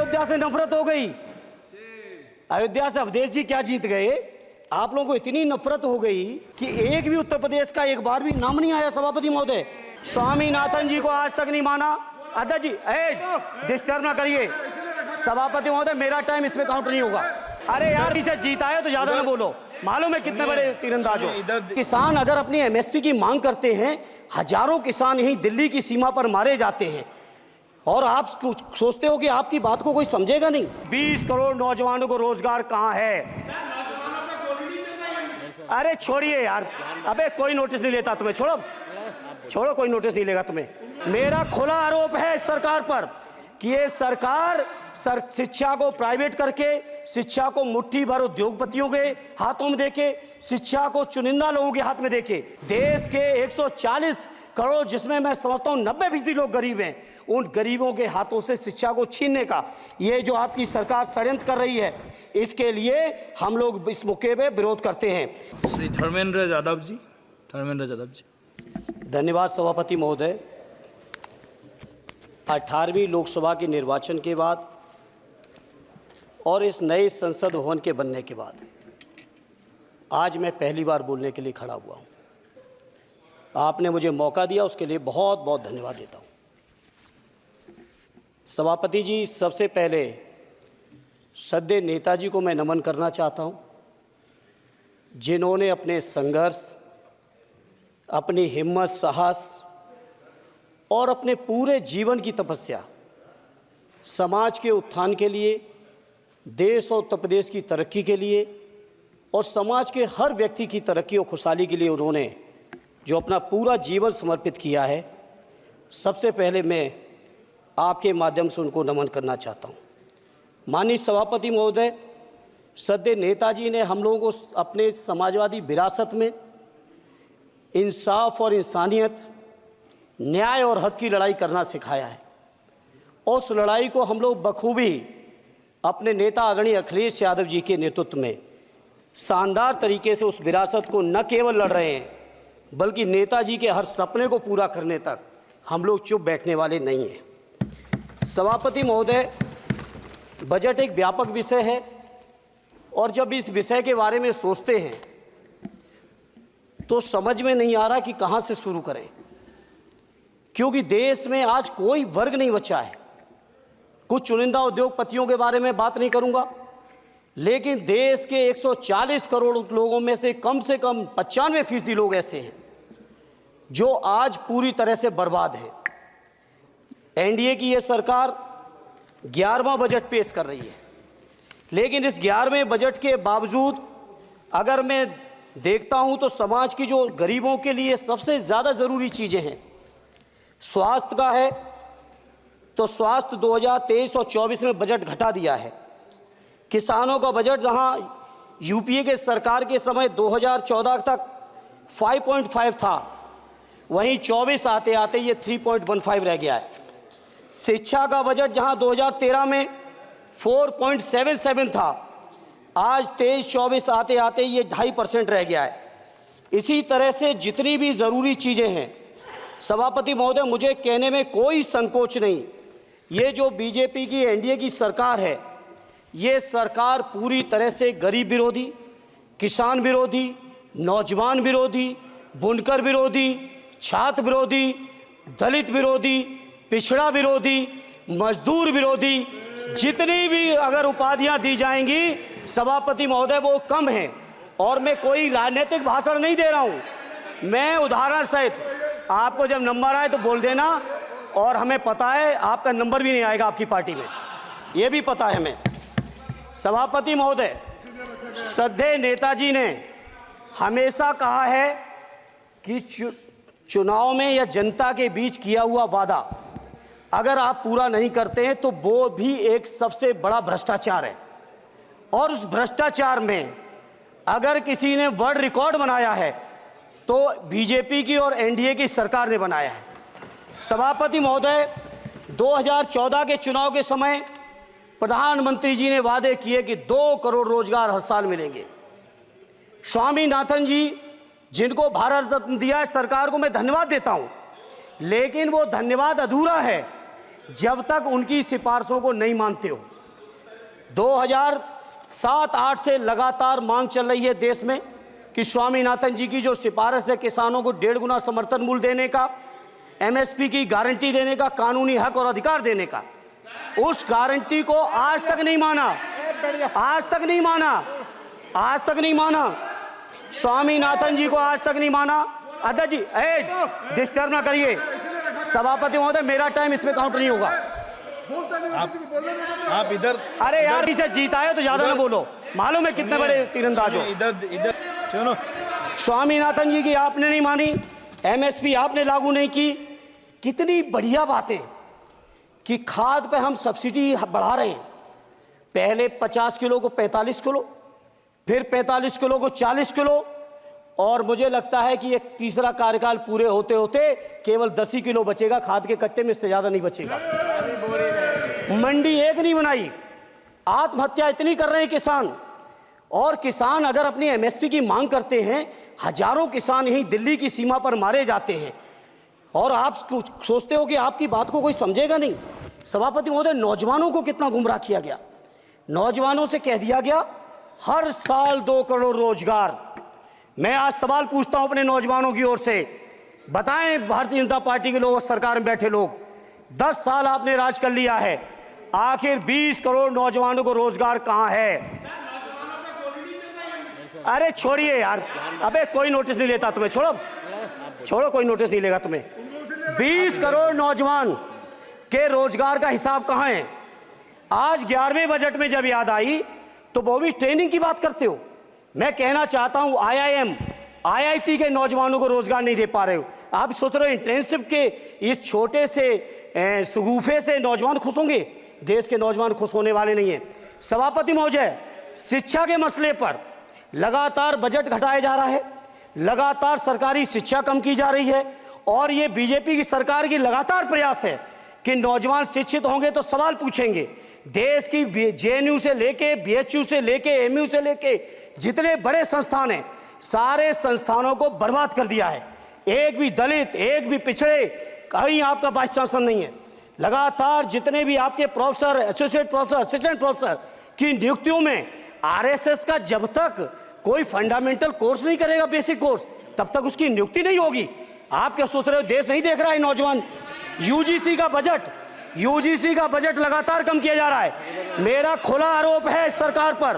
अयोध्या से नफरत हो गई। अयोध्या से अवधेश जी क्या जीत गए? आप लोगों को इतनी नफरत हो गई कि एक भी उत्तर प्रदेश का एक बार भी नाम नहीं आया। सभापति महोदय, स्वामीनाथन जी को आज तक नहीं माना। अध्यक्ष जी डिस्टर्ब ना करिए। सभापति महोदय, मेरा टाइम इसमें काउंट नहीं होगा। अरे यार, इसे जीता है तो ज्यादा ना बोलो। मालूम है कितने बड़े तीरंदाज हो। किसान अगर अपनी एमएसपी की मांग करते हैं, हजारों किसान यहीं दिल्ली की सीमा पर मारे जाते हैं, और आप सोचते हो कि आपकी बात को कोई समझेगा नहीं। 20 करोड़ नौजवानों को रोजगार कहां है? अरे छोड़िए यार, अबे कोई नोटिस नहीं लेता तुम्हें। छोड़ो, कोई नोटिस नहीं लेगा तुम्हें। मेरा खुला आरोप है इस सरकार पर कि ये सरकार शिक्षा को प्राइवेट करके, शिक्षा को मुट्ठी भर उद्योगपतियों के हाथों में देके, शिक्षा को चुनिंदा लोगों के हाथ में देके, देश के 140 करोड़, जिसमें मैं समझता हूं 90% लोग गरीब हैं, उन गरीबों के हाथों से शिक्षा को छीनने का ये जो आपकी सरकार षड्यंत्र कर रही है, इसके लिए हम लोग इस मौके पे विरोध करते हैं। श्री धर्मेंद्र यादव जी। धन्यवाद सभापति महोदय। 18वीं लोकसभा के निर्वाचन के बाद और इस नए संसद भवन के बनने के बाद आज मैं पहली बार बोलने के लिए खड़ा हुआ हूं। आपने मुझे मौका दिया, उसके लिए बहुत बहुत धन्यवाद देता हूं। सभापति जी, सबसे पहले श्रद्धेय नेताजी को मैं नमन करना चाहता हूं, जिन्होंने अपने संघर्ष, अपनी हिम्मत, साहस और अपने पूरे जीवन की तपस्या समाज के उत्थान के लिए, देश और उत्तर प्रदेश की तरक्की के लिए और समाज के हर व्यक्ति की तरक्की और खुशहाली के लिए उन्होंने जो अपना पूरा जीवन समर्पित किया है, सबसे पहले मैं आपके माध्यम से उनको नमन करना चाहता हूँ। माननीय सभापति महोदय, श्रद्धेय नेताजी ने हम लोगों को अपने समाजवादी विरासत में इंसाफ और इंसानियत, न्याय और हक की लड़ाई करना सिखाया है। उस लड़ाई को हम लोग बखूबी अपने नेता आदरणीय अखिलेश यादव जी के नेतृत्व में शानदार तरीके से उस विरासत को न केवल लड़ रहे हैं, बल्कि नेताजी के हर सपने को पूरा करने तक हम लोग चुप बैठने वाले नहीं हैं। सभापति महोदय, बजट एक व्यापक विषय है और जब इस विषय के बारे में सोचते हैं तो समझ में नहीं आ रहा कि कहां से शुरू करें, क्योंकि देश में आज कोई वर्ग नहीं बचा है। कुछ चुनिंदा उद्योगपतियों के बारे में बात नहीं करूंगा, लेकिन देश के 140 करोड़ लोगों में से कम 95% लोग ऐसे हैं जो आज पूरी तरह से बर्बाद हैं। एनडीए की ये सरकार 11वां बजट पेश कर रही है, लेकिन इस 11वें बजट के बावजूद अगर मैं देखता हूं तो समाज की जो गरीबों के लिए सबसे ज़्यादा ज़रूरी चीज़ें हैं, स्वास्थ्य का है तो स्वास्थ्य 2023 और 24 में बजट घटा दिया है। किसानों का बजट जहां यूपीए के सरकार के समय 2014 तक 5.5 था, वहीं 24 आते आते ये 3.15 रह गया है। शिक्षा का बजट जहां 2013 में 4.77 था, आज 23-24 आते आते ये 2.5% रह गया है। इसी तरह से जितनी भी ज़रूरी चीज़ें हैं, सभापति महोदय, मुझे कहने में कोई संकोच नहीं, ये जो बीजेपी की एनडीए की सरकार है, ये सरकार पूरी तरह से गरीब विरोधी, किसान विरोधी, नौजवान विरोधी, बुनकर विरोधी, छात्र विरोधी, दलित विरोधी, पिछड़ा विरोधी, मजदूर विरोधी, जितनी भी अगर उपाधियां दी जाएंगी सभापति महोदय वो कम हैं। और मैं कोई राजनीतिक भाषण नहीं दे रहा हूं, मैं उदाहरण सहित आपको जब नंबर आए तो बोल देना, और हमें पता है आपका नंबर भी नहीं आएगा आपकी पार्टी में, ये भी पता है हमें। सभापति महोदय, श्रद्धेय नेताजी ने हमेशा कहा है कि चुनाव में या जनता के बीच किया हुआ वादा अगर आप पूरा नहीं करते हैं तो वो भी एक सबसे बड़ा भ्रष्टाचार है, और उस भ्रष्टाचार में अगर किसी ने वर्ल्ड रिकॉर्ड बनाया है तो बीजेपी की और एनडीए की सरकार ने बनाया है। सभापति महोदय, 2014 के चुनाव के समय प्रधानमंत्री जी ने वादे किए कि 2 करोड़ रोजगार हर साल मिलेंगे। स्वामीनाथन जी, जिनको भारत रत्न दिया है सरकार को मैं धन्यवाद देता हूं, लेकिन वो धन्यवाद अधूरा है जब तक उनकी सिफारिशों को नहीं मानते हो। 2007-8 से लगातार मांग चल रही है देश में कि स्वामीनाथन जी की जो सिफारिश है किसानों को 1.5 गुना समर्थन मूल्य देने का, एमएसपी की गारंटी देने का, कानूनी हक और अधिकार देने का, उस गारंटी को आज तक नहीं माना, आज तक नहीं माना, आज तक नहीं माना। स्वामीनाथन जी को आज तक नहीं माना। अध्यक्ष जी डिस्टर्ब ना करिए। सभापति महोदय, मेरा टाइम इसमें काउंट नहीं होगा। आप इधर, अरे यार, इसे जीता है तो ज्यादा ना बोलो, मालूम है कितने बड़े तीरंदाज हो। इधर सुनो, स्वामीनाथन जी की आपने नहीं मानी, एमएसपी आपने लागू नहीं की। कितनी बढ़िया बातें कि खाद पे हम सब्सिडी बढ़ा रहे हैं। पहले 50 किलो को 45 किलो, फिर 45 किलो को 40 किलो, और मुझे लगता है कि एक तीसरा कार्यकाल पूरे होते होते केवल 10 ही किलो बचेगा खाद के कट्टे में, इससे ज्यादा नहीं बचेगा। मंडी एक नहीं बनाई, आत्महत्या इतनी कर रहे हैं किसान। और किसान अगर अपनी एमएसपी की मांग करते हैं, हजारों किसान यहीं दिल्ली की सीमा पर मारे जाते हैं, और आप सोचते हो कि आपकी बात को कोई समझेगा नहीं। सभापति महोदय, नौजवानों को कितना गुमराह किया गया। नौजवानों से कह दिया गया हर साल 2 करोड़ रोजगार। मैं आज सवाल पूछता हूं अपने नौजवानों की ओर से, बताएं भारतीय जनता पार्टी के लोग, सरकार में बैठे लोग, 10 साल आपने राज कर लिया है, आखिर 20 करोड़ नौजवानों को रोजगार कहां है? अरे छोड़िए यार, अबे कोई नोटिस नहीं लेता तुम्हें, छोड़ो छोड़ो, कोई नोटिस नहीं लेगा तुम्हें। 20 करोड़ नौजवान के रोजगार का हिसाब कहां है? आज 11वें बजट में जब याद आई तो वो भी ट्रेनिंग की बात करते हो। मैं कहना चाहता हूं आईआईएम, आईआईटी के नौजवानों को रोजगार नहीं दे पा रहे हो। आप सोच रहे हो इंटर्नशिप के इस छोटे से शगुफे से नौजवान खुश होंगे? देश के नौजवान खुश होने वाले नहीं है। सभापति महोदय, शिक्षा के मसले पर लगातार बजट घटाया जा रहा है, लगातार सरकारी शिक्षा कम की जा रही है, और ये बीजेपी की सरकार की लगातार प्रयास है कि नौजवान शिक्षित होंगे तो सवाल पूछेंगे। देश की जेएनयू से लेके, बीएचयू से लेके, एमयू से लेके जितने बड़े संस्थान हैं, सारे संस्थानों को बर्बाद कर दिया है। एक भी दलित, एक भी पिछड़े, कहीं आपका वाइस चांसलर नहीं है। लगातार जितने भी आपके professor, associate professor, assistant professor की नियुक्तियों में आरएसएस का जब तक कोई फंडामेंटल कोर्स नहीं करेगा, बेसिक कोर्स, तब तक उसकी नियुक्ति नहीं होगी। आप क्या सोच रहे हो देश नहीं देख रहा है नौजवान? यूजीसी का बजट लगातार कम किया जा रहा है। मेरा खुला आरोप है इस सरकार पर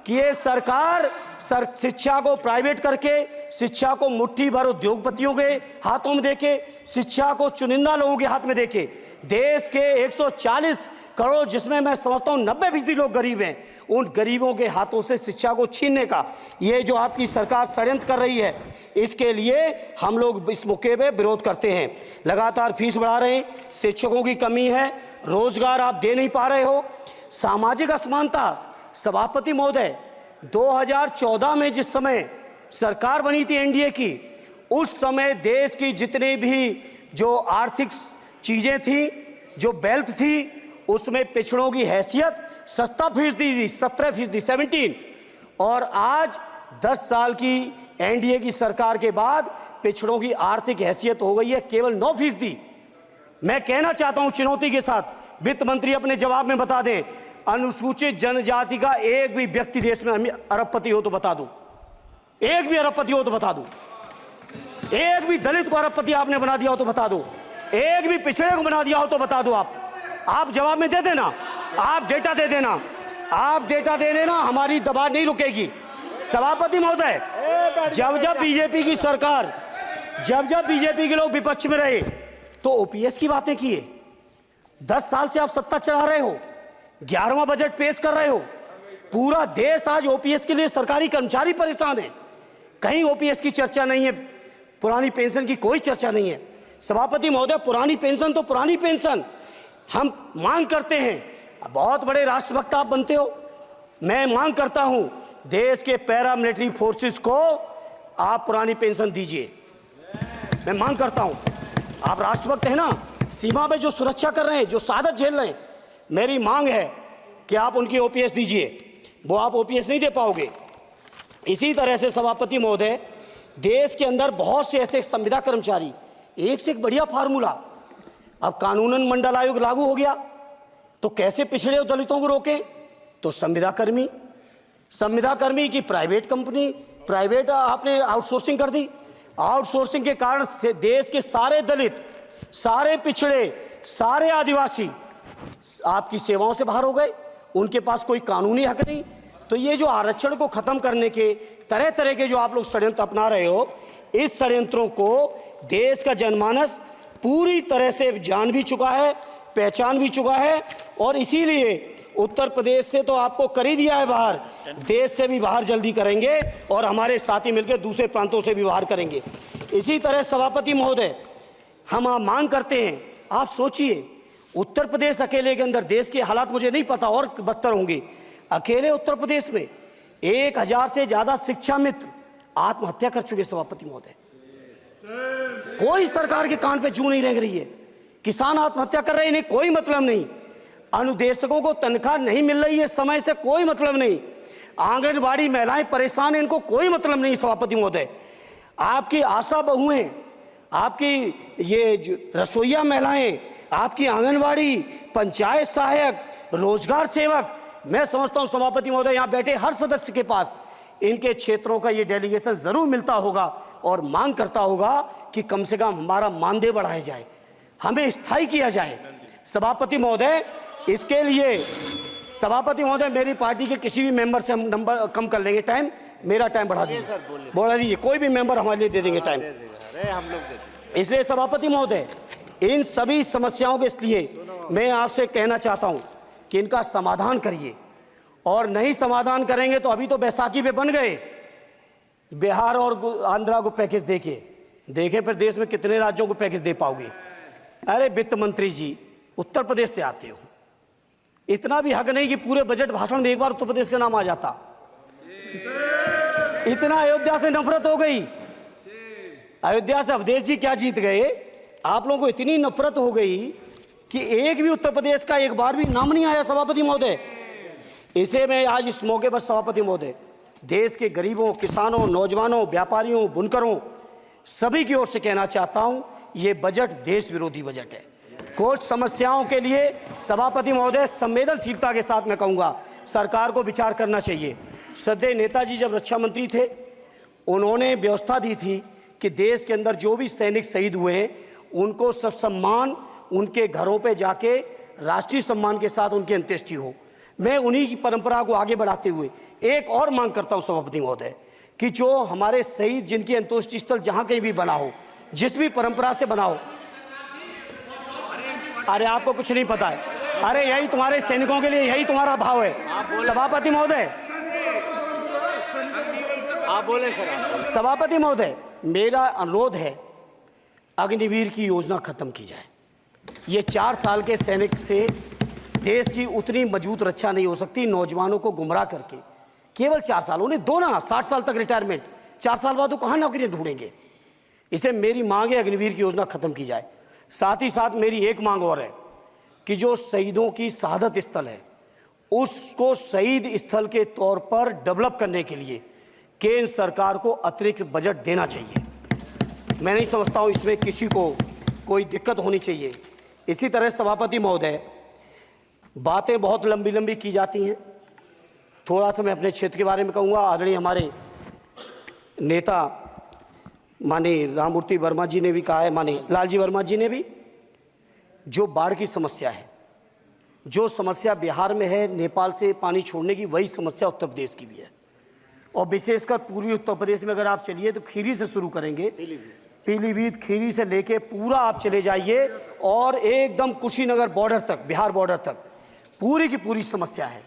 कि ये सरकार शिक्षा को प्राइवेट करके, शिक्षा को मुट्ठी भर उद्योगपतियों के हाथों में देके, शिक्षा को चुनिंदा लोगों के हाथ में देके, देश के 140 करोड़, जिसमें मैं समझता हूं 90% लोग गरीब हैं, उन गरीबों के हाथों से शिक्षा को छीनने का ये जो आपकी सरकार षड्यंत्र कर रही है, इसके लिए हम लोग इस मौके पे विरोध करते हैं। लगातार फीस बढ़ा रहे हैं, शिक्षकों की कमी है, रोजगार आप दे नहीं पा रहे हो, सामाजिक असमानता। सभापति महोदय, 2014 में जिस समय सरकार बनी थी एनडीए की, उस समय देश की जितने भी जो आर्थिक चीजें थी, जो वेल्थ थी, उसमें पिछड़ों की हैसियत 17% थी, 17%, और आज 10 साल की एनडीए की सरकार के बाद पिछड़ों की आर्थिक हैसियत हो गई है केवल 9%। मैं कहना चाहता हूं चुनौती के साथ, वित्त मंत्री अपने जवाब में बता दें, अनुसूचित जनजाति का एक भी व्यक्ति देश में अरबपति हो तो बता दूं, एक भी अरबपति हो तो बता दूं, एक भी दलित को अरबपति आपने बना दिया हो तो बता दो, एक भी पिछड़े को बना दिया हो तो बता दो। आप जवाब में दे देना, आप डेटा दे देना, आप डेटा दे देना, हमारी दबाव नहीं रुकेगी। सभापति महोदय, जब बीजेपी की सरकार, जब बीजेपी के लोग विपक्ष में रहे तो ओपीएस की बातें किए। 10 साल से आप सत्ता चला रहे हो, 11वां बजट पेश कर रहे हो, पूरा देश आज ओपीएस के लिए, सरकारी कर्मचारी परेशान है, कहीं ओपीएस की चर्चा नहीं है, पुरानी पेंशन की कोई चर्चा नहीं है। सभापति महोदय, पुरानी पेंशन तो पुरानी पेंशन, हम मांग करते हैं, बहुत बड़े राष्ट्रभक्त आप बनते हो, मैं मांग करता हूं देश के पैरामिलिट्री फोर्सेस को आप पुरानी पेंशन दीजिए। मैं मांग करता हूं, आप राष्ट्रभक्त हैं ना, सीमा पे जो सुरक्षा कर रहे हैं, जो शहादत झेल रहे हैं, मेरी मांग है कि आप उनकी ओपीएस दीजिए। वो आप ओपीएस नहीं दे पाओगे। इसी तरह से सभापति महोदय, देश के अंदर बहुत से ऐसे संविदा कर्मचारी, एक से एक बढ़िया फार्मूला, अब कानूनन मंडल आयोग लागू हो गया तो कैसे पिछड़े और दलितों को रोकें, तो संविदा कर्मी की प्राइवेट कंपनी, प्राइवेट आपने आउटसोर्सिंग कर दी। आउटसोर्सिंग के कारण से देश के सारे दलित, सारे पिछड़े, सारे आदिवासी आपकी सेवाओं से बाहर हो गए। उनके पास कोई कानूनी हक नहीं। तो ये जो आरक्षण को खत्म करने के तरह तरह के जो आप लोग षड्यंत्र अपना रहे हो, इस षड्यंत्रों को देश का जनमानस पूरी तरह से जान भी चुका है, पहचान भी चुका है। और इसीलिए उत्तर प्रदेश से तो आपको कर ही दिया है बाहर, देश से भी बाहर जल्दी करेंगे और हमारे साथी मिलकर दूसरे प्रांतों से भी बाहर करेंगे। इसी तरह सभापति महोदय, हम मांग करते हैं, आप सोचिए उत्तर प्रदेश अकेले के अंदर, देश के हालात मुझे नहीं पता और बदतर होंगे, अकेले उत्तर प्रदेश में 1000 से ज्यादा शिक्षा मित्र आत्महत्या कर चुके। सभापति महोदय, कोई सरकार के कान पे जू नहीं रेंग रही है। किसान आत्महत्या कर रहे हैं, इन्हें कोई मतलब नहीं। अनुदेशकों को तनख्वाह नहीं मिल रही है समय से, कोई मतलब नहीं। आंगनबाड़ी महिलाएं परेशान हैं, इनको कोई मतलब नहीं। सभापति महोदय, आपकी आशा बहुएं, आपकी ये रसोईया महिलाएं, आपकी आंगनबाड़ी, पंचायत सहायक, रोजगार सेवक, मैं समझता हूं सभापति महोदय यहां बैठे हर सदस्य के पास इनके क्षेत्रों का ये डेलीगेशन जरूर मिलता होगा और मांग करता होगा कि कम से कम हमारा मानदेय बढ़ाया जाए, हमें स्थायी किया जाए। सभापति महोदय, इसके लिए सभापति महोदय मेरी पार्टी के किसी भी मेंबर से हम नंबर कम कर लेंगे, टाइम, मेरा टाइम बढ़ा दीजिए, बढ़ा दीजिए, कोई भी मेंबर हमारे लिए दे देंगे टाइम। इसलिए सभापति महोदय, इन सभी समस्याओं के लिए मैं आपसे कहना चाहता हूं कि इनका समाधान करिए, और नहीं समाधान करेंगे तो अभी तो बैसाखी पे बन गए, बिहार और आंध्रा को पैकेज देखे फिर देश में कितने राज्यों को पैकेज दे पाओगे। अरे वित्त मंत्री जी, उत्तर प्रदेश से आते हो, इतना भी हक नहीं कि पूरे बजट भाषण में एक बार उत्तर प्रदेश का नाम आ जाता। इतना अयोध्या से नफरत हो गई, अयोध्या से अवधेश जी क्या जीत गए, आप लोगों को इतनी नफरत हो गई कि एक भी उत्तर प्रदेश का एक बार भी नाम नहीं आया। सभापति महोदय, इसे मैं आज इस मौके पर सभापति महोदय देश के गरीबों, किसानों, नौजवानों, व्यापारियों, बुनकरों सभी की ओर से कहना चाहता हूं, ये बजट देश विरोधी बजट है। कुछ समस्याओं के लिए सभापति महोदय संवेदनशीलता के साथ मैं कहूंगा सरकार को विचार करना चाहिए। श्रद्धेय नेताजी जब रक्षा मंत्री थे, उन्होंने व्यवस्था दी थी कि देश के अंदर जो भी सैनिक शहीद हुए हैं उनको ससम्मान उनके घरों पे जाके राष्ट्रीय सम्मान के साथ उनकी अंत्येष्टि हो। मैं उन्हीं की परंपरा को आगे बढ़ाते हुए एक और मांग करता हूं सभापति महोदय कि जो हमारे शहीद जिनकी अंत्येष्टि स्थल जहां कहीं भी बना हो, जिस भी परंपरा से बना हो, अरे आपको कुछ नहीं पता है, अरे यही तुम्हारे सैनिकों के लिए यही तुम्हारा भाव है। सभापति महोदय, आप बोले सर। सभापति महोदय, मेरा अनुरोध है अग्निवीर की योजना खत्म की जाए। ये 4 साल के सैनिक से देश की उतनी मजबूत रक्षा नहीं हो सकती। नौजवानों को गुमराह करके केवल 4 साल, उन्हें दो ना 60 साल तक रिटायरमेंट, 4 साल बाद वो कहाँ नौकरियां ढूंढेंगे। इसे मेरी मांग है अग्निवीर की योजना खत्म की जाए। साथ ही साथ मेरी एक मांग और है कि जो शहीदों की शहादत स्थल है उसको शहीद स्थल के तौर पर डेवलप करने के लिए केंद्र सरकार को अतिरिक्त बजट देना चाहिए। मैं नहीं समझता हूं इसमें किसी को कोई दिक्कत होनी चाहिए। इसी तरह सभापति महोदय, बातें बहुत लंबी लंबी की जाती हैं, थोड़ा सा मैं अपने क्षेत्र के बारे में कहूँगा। आदरणीय हमारे नेता माननीय राममूर्ति वर्मा जी ने भी कहा है, माननीय लालजी वर्मा जी ने भी, जो बाढ़ की समस्या है, जो समस्या बिहार में है नेपाल से पानी छोड़ने की, वही समस्या उत्तर प्रदेश की भी है। और विशेषकर पूर्वी उत्तर प्रदेश में अगर आप चलिए तो खीरी से शुरू करेंगे, पीलीभीत खीरी से लेके पूरा आप चले जाइए और एकदम कुशीनगर बॉर्डर तक, बिहार बॉर्डर तक पूरी की पूरी समस्या है।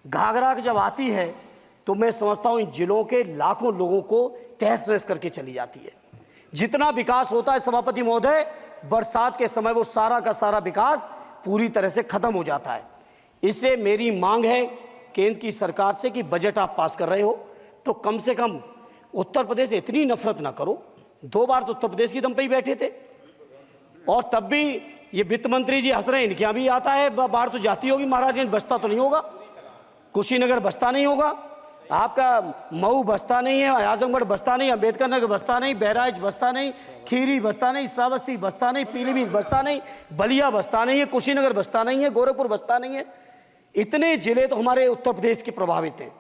घाघरा जब आती है तो मैं समझता हूँ इन जिलों के लाखों लोगों को तहस नहस करके चली जाती है। जितना विकास होता है सभापति महोदय, बरसात के समय वो सारा का सारा विकास पूरी तरह से खत्म हो जाता है। इसलिए मेरी मांग है केंद्र की सरकार से कि बजट आप पास कर रहे हो तो कम से कम उत्तर प्रदेश से इतनी नफरत ना करो। 2 बार तो उत्तर प्रदेश की दम पे ही बैठे थे और तब भी ये वित्त मंत्री जी हंस रहे हैं, इनके यहाँ भी आता है, बाढ़ तो जाती होगी, महाराजगंज बसता तो नहीं होगा, कुशीनगर बसता नहीं होगा, आपका मऊ बसता नहीं है, आजमगढ़ बसता नहीं, अंबेडकर नगर बसता नहीं, बहराइच बसता नहीं, खीरी बसता नहीं, श्रावस्ती बसता नहीं, पीलीभीत बसता नहीं, बलिया बसता नहीं है, कुशीनगर बसता नहीं है, गोरखपुर बसता नहीं है। इतने जिले तो हमारे उत्तर प्रदेश के प्रभावित हैं,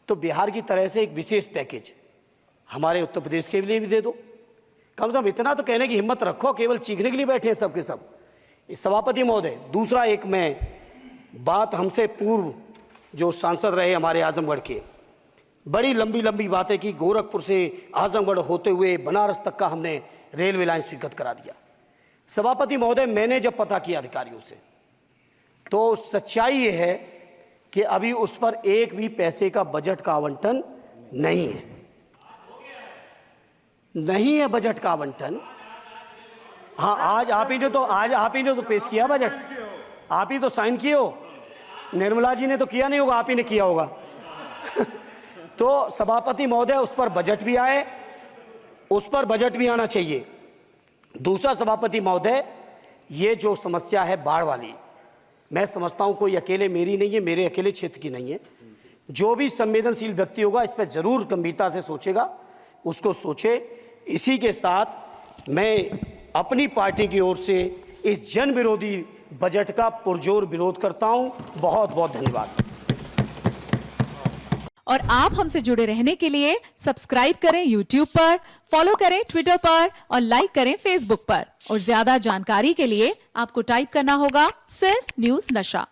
तो बिहार की तरह से एक विशेष पैकेज हमारे उत्तर प्रदेश के लिए भी दे दो। कम से कम इतना तो कहने की हिम्मत रखो, केवल चीखने के लिए बैठे हैं सब के सब। सभापति महोदय, दूसरा एक मैं बात, हमसे पूर्व जो सांसद रहे हमारे आजमगढ़ के, बड़ी लंबी लंबी बातें की, गोरखपुर से आजमगढ़ होते हुए बनारस तक का हमने रेलवे लाइन स्वीकृत करा दिया। सभापति महोदय, मैंने जब पता किया अधिकारियों से, तो सच्चाई ये है कि अभी उस पर एक भी पैसे का बजट का आवंटन नहीं है, नहीं है बजट का आवंटन। हाँ, आज आप ही ने तो पेश किया बजट, आप ही तो साइन किए हो, निर्मला जी ने तो किया नहीं होगा, आप ही ने किया होगा। तो सभापति महोदय, उस पर बजट भी आए, उस पर बजट भी आना चाहिए। दूसरा सभापति महोदय, ये जो समस्या है बाढ़ वाली, मैं समझता हूं कोई अकेले मेरी नहीं है, मेरे अकेले क्षेत्र की नहीं है। जो भी संवेदनशील व्यक्ति होगा इस पर जरूर गंभीरता से सोचेगा, उसको सोचे। इसी के साथ मैं अपनी पार्टी की ओर से इस जन विरोधी बजट का पुरजोर विरोध करता हूं। बहुत बहुत धन्यवाद। और आप हमसे जुड़े रहने के लिए सब्सक्राइब करें YouTube पर, फॉलो करें Twitter पर और लाइक करें Facebook पर। और ज्यादा जानकारी के लिए आपको टाइप करना होगा सिर्फ न्यूज़ नशा।